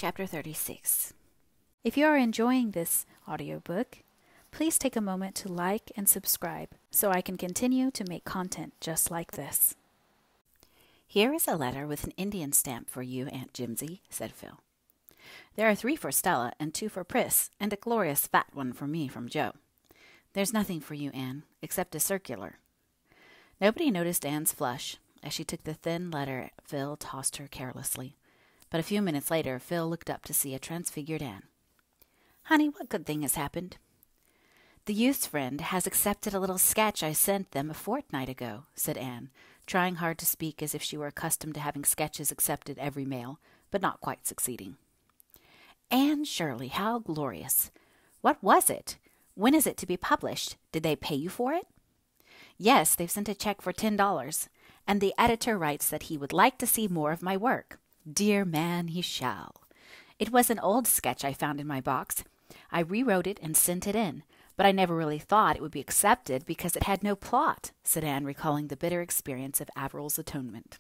Chapter 36. If you are enjoying this audiobook, please take a moment to like and subscribe so I can continue to make content just like this. "Here is a letter with an Indian stamp for you, Aunt Jimsy," said Phil. "There are 3 for Stella and 2 for Pris, and a glorious fat one for me from Joe. There's nothing for you, Anne, except a circular." Nobody noticed Anne's flush as she took the thin letter Phil tossed her carelessly. But a few minutes later, Phil looked up to see a transfigured Anne. "Honey, what good thing has happened?" "The youth's friend has accepted a little sketch I sent them a fortnight ago," said Anne, trying hard to speak as if she were accustomed to having sketches accepted every mail, but not quite succeeding. "Anne Shirley, how glorious! What was it? When is it to be published? Did they pay you for it?" "Yes, they've sent a check for $10, and the editor writes that he would like to see more of my work. Dear man, he shall. It was an old sketch I found in my box. I rewrote it and sent it in, but I never really thought it would be accepted because it had no plot," said Anne, recalling the bitter experience of Averil's atonement.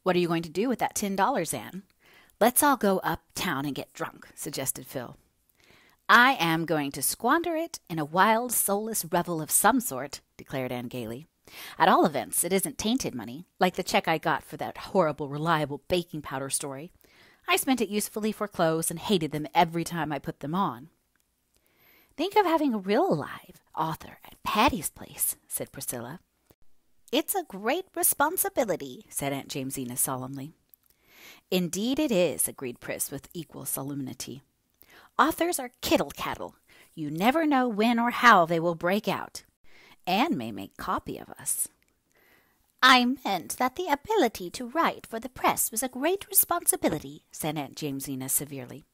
"What are you going to do with that $10, Anne?" "Let's all go uptown and get drunk," suggested Phil. "I am going to squander it in a wild, soulless revel of some sort," declared Anne gaily. "At all events, it isn't tainted money, like the check I got for that horrible, reliable baking powder story. I spent it usefully for clothes and hated them every time I put them on." "Think of having a real live author at Patty's Place," said Priscilla. "It's a great responsibility," said Aunt Jamesina solemnly. "Indeed it is," agreed Pris with equal solemnity. "Authors are kittle-cattle. You never know when or how they will break out. Anne may make copy of us." "I meant that the ability to write for the press was a great responsibility," said Aunt Jamesina severely.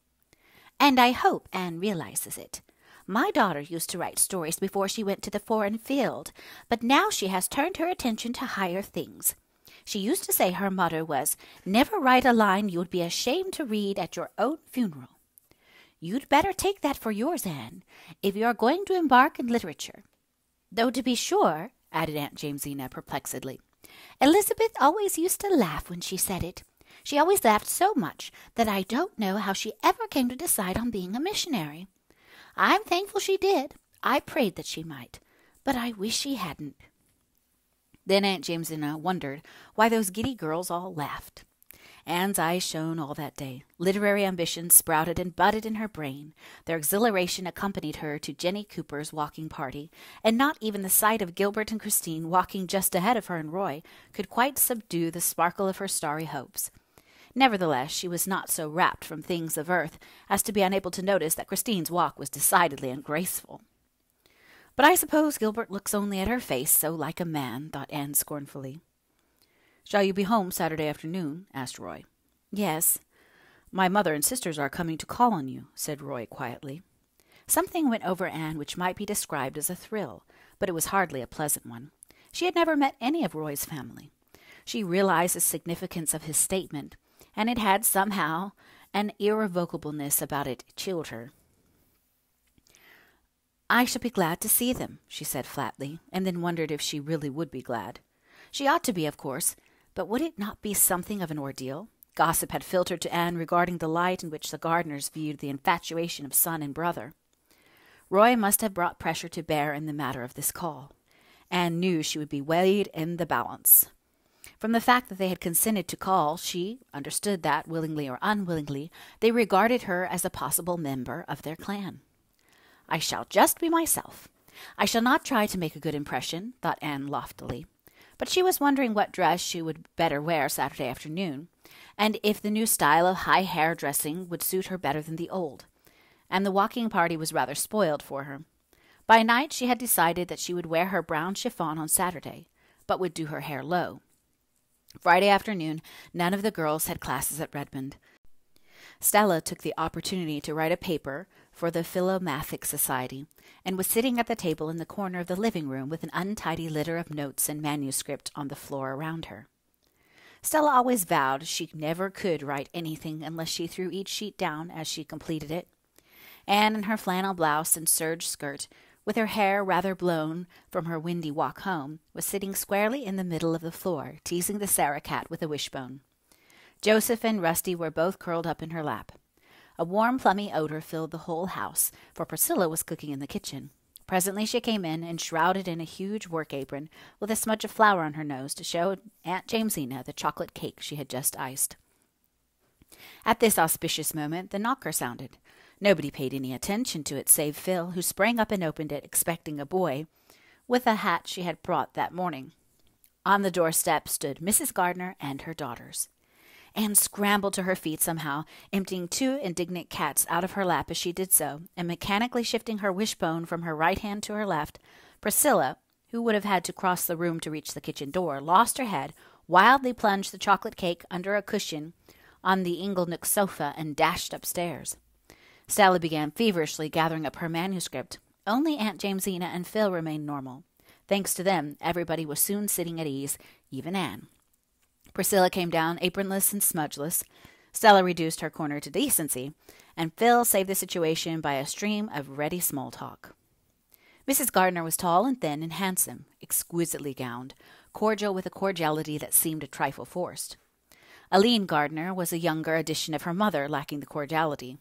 "And I hope Anne realizes it. My daughter used to write stories before she went to the foreign field, but now she has turned her attention to higher things. She used to say her motto was, 'Never write a line you would be ashamed to read at your own funeral.' You'd better take that for yours, Anne, if you are going to embark in literature. Though to be sure," added Aunt Jamesina perplexedly, "Elizabeth always used to laugh when she said it. She always laughed so much that I don't know how she ever came to decide on being a missionary. I'm thankful she did. I prayed that she might, but I wish she hadn't." Then Aunt Jamesina wondered why those giddy girls all laughed. Anne's eyes shone all that day. Literary ambitions sprouted and budded in her brain. Their exhilaration accompanied her to Jenny Cooper's walking party, and not even the sight of Gilbert and Christine walking just ahead of her and Roy could quite subdue the sparkle of her starry hopes. Nevertheless, she was not so rapt from things of earth as to be unable to notice that Christine's walk was decidedly ungraceful. "But I suppose Gilbert looks only at her face, so like a man," thought Anne scornfully. "Shall you be home Saturday afternoon?" asked Roy. "Yes." "My mother and sisters are coming to call on you," said Roy quietly. Something went over Anne which might be described as a thrill, but it was hardly a pleasant one. She had never met any of Roy's family. She realized the significance of his statement, and it had somehow an irrevocableness about it chilled her. "I shall be glad to see them," she said flatly, and then wondered if she really would be glad. She ought to be, of course, but would it not be something of an ordeal? Gossip had filtered to Anne regarding the light in which the Gardners viewed the infatuation of son and brother. Roy must have brought pressure to bear in the matter of this call. Anne knew she would be weighed in the balance. From the fact that they had consented to call, she understood that, willingly or unwillingly, they regarded her as a possible member of their clan. "I shall just be myself. I shall not try to make a good impression," thought Anne loftily. But she was wondering what dress she would better wear Saturday afternoon, and if the new style of high hair dressing would suit her better than the old. And the walking party was rather spoiled for her. By night she had decided that she would wear her brown chiffon on Saturday, but would do her hair low. Friday afternoon, none of the girls had classes at Redmond. Stella took the opportunity to write a paper for the Philomathic Society, and was sitting at the table in the corner of the living room with an untidy litter of notes and manuscript on the floor around her. Stella always vowed she never could write anything unless she threw each sheet down as she completed it. Anne, in her flannel blouse and serge skirt, with her hair rather blown from her windy walk home, was sitting squarely in the middle of the floor, teasing the Sarah cat with a wishbone. Joseph and Rusty were both curled up in her lap. A warm, plummy odor filled the whole house, for Priscilla was cooking in the kitchen. Presently she came in, enshrouded in a huge work apron, with a smudge of flour on her nose to show Aunt Jamesina the chocolate cake she had just iced. At this auspicious moment the knocker sounded. Nobody paid any attention to it save Phil, who sprang up and opened it, expecting a boy, with a hat she had brought that morning. On the doorstep stood Mrs. Gardner and her daughters. Anne scrambled to her feet somehow, emptying 2 indignant cats out of her lap as she did so, and mechanically shifting her wishbone from her right hand to her left. Priscilla, who would have had to cross the room to reach the kitchen door, lost her head, wildly plunged the chocolate cake under a cushion on the Inglenook sofa, and dashed upstairs. Stella began feverishly gathering up her manuscript. Only Aunt Jamesina and Phil remained normal. Thanks to them, everybody was soon sitting at ease, even Anne. Priscilla came down apronless and smudgeless. Stella reduced her corner to decency, and Phil saved the situation by a stream of ready small talk. Mrs. Gardner was tall and thin and handsome, exquisitely gowned, cordial with a cordiality that seemed a trifle forced. Aline Gardner was a younger edition of her mother, lacking the cordiality.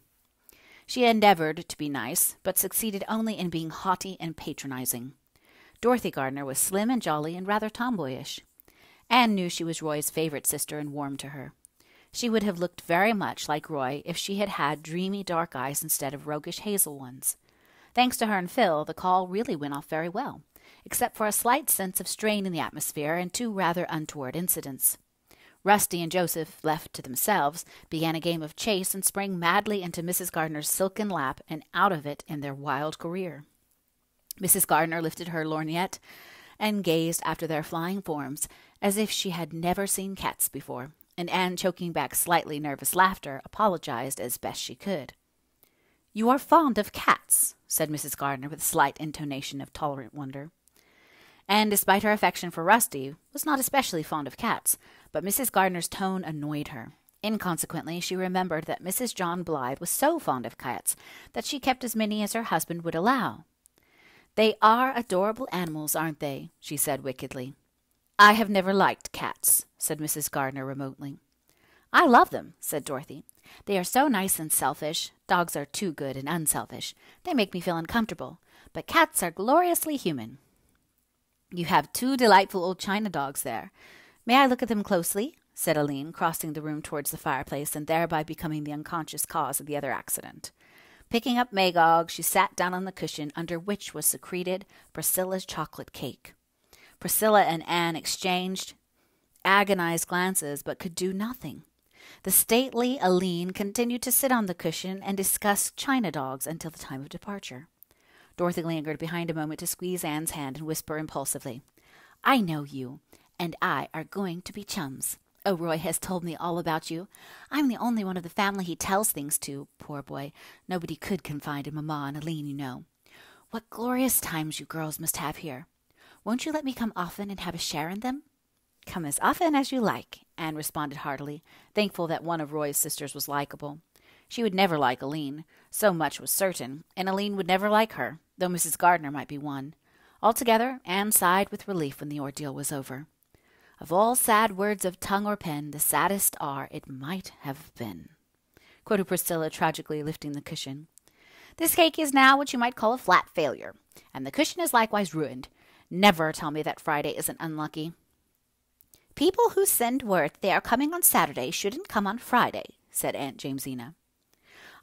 She endeavored to be nice, but succeeded only in being haughty and patronizing. Dorothy Gardner was slim and jolly and rather tomboyish. Anne knew she was Roy's favorite sister and warmed to her. She would have looked very much like Roy if she had had dreamy dark eyes instead of roguish hazel ones. Thanks to her and Phil, the call really went off very well, except for a slight sense of strain in the atmosphere and 2 rather untoward incidents. Rusty and Joseph, left to themselves, began a game of chase and sprang madly into Mrs. Gardner's silken lap and out of it in their wild career. Mrs. Gardner lifted her lorgnette and gazed after their flying forms as if she had never seen cats before, and Anne, choking back slightly nervous laughter, apologized as best she could. "You are fond of cats," said Mrs. Gardner with a slight intonation of tolerant wonder. Anne, despite her affection for Rusty, was not especially fond of cats, but Mrs. Gardner's tone annoyed her. Inconsequently, she remembered that Mrs. John Blythe was so fond of cats that she kept as many as her husband would allow. "They are adorable animals, aren't they?" she said wickedly. "I have never liked cats," said Mrs. Gardner remotely. "I love them," said Dorothy. "They are so nice and selfish. Dogs are too good and unselfish. They make me feel uncomfortable. But cats are gloriously human." "You have 2 delightful old china dogs there. May I look at them closely?" said Aline, crossing the room towards the fireplace and thereby becoming the unconscious cause of the other accident. Picking up Magog, she sat down on the cushion under which was secreted Priscilla's chocolate cake. Priscilla and Anne exchanged agonized glances, but could do nothing. The stately Aline continued to sit on the cushion and discuss china dogs until the time of departure. Dorothy lingered behind a moment to squeeze Anne's hand and whisper impulsively, "I know you, and I are going to be chums. Oh, Roy has told me all about you. I'm the only one of the family he tells things to, poor boy. Nobody could confide in Mamma and Aline, you know. What glorious times you girls must have here. Won't you let me come often and have a share in them?" "Come as often as you like," Anne responded heartily, thankful that one of Roy's sisters was likable. She would never like Aline, so much was certain, and Aline would never like her, though Mrs. Gardner might be one. Altogether, Anne sighed with relief when the ordeal was over. "Of all sad words of tongue or pen, the saddest are, 'it might have been,'" quoted Priscilla, tragically lifting the cushion. "This cake is now what you might call a flat failure, and the cushion is likewise ruined. Never tell me that Friday isn't unlucky." "People who send word they are coming on Saturday shouldn't come on Friday," said Aunt Jamesina.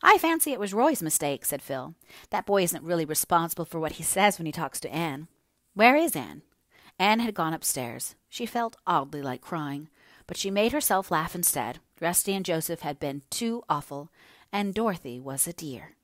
"I fancy it was Roy's mistake," said Phil. "That boy isn't really responsible for what he says when he talks to Anne. Where is Anne?" Anne had gone upstairs. She felt oddly like crying, but she made herself laugh instead. Rusty and Joseph had been too awful, and Dorothy was a dear.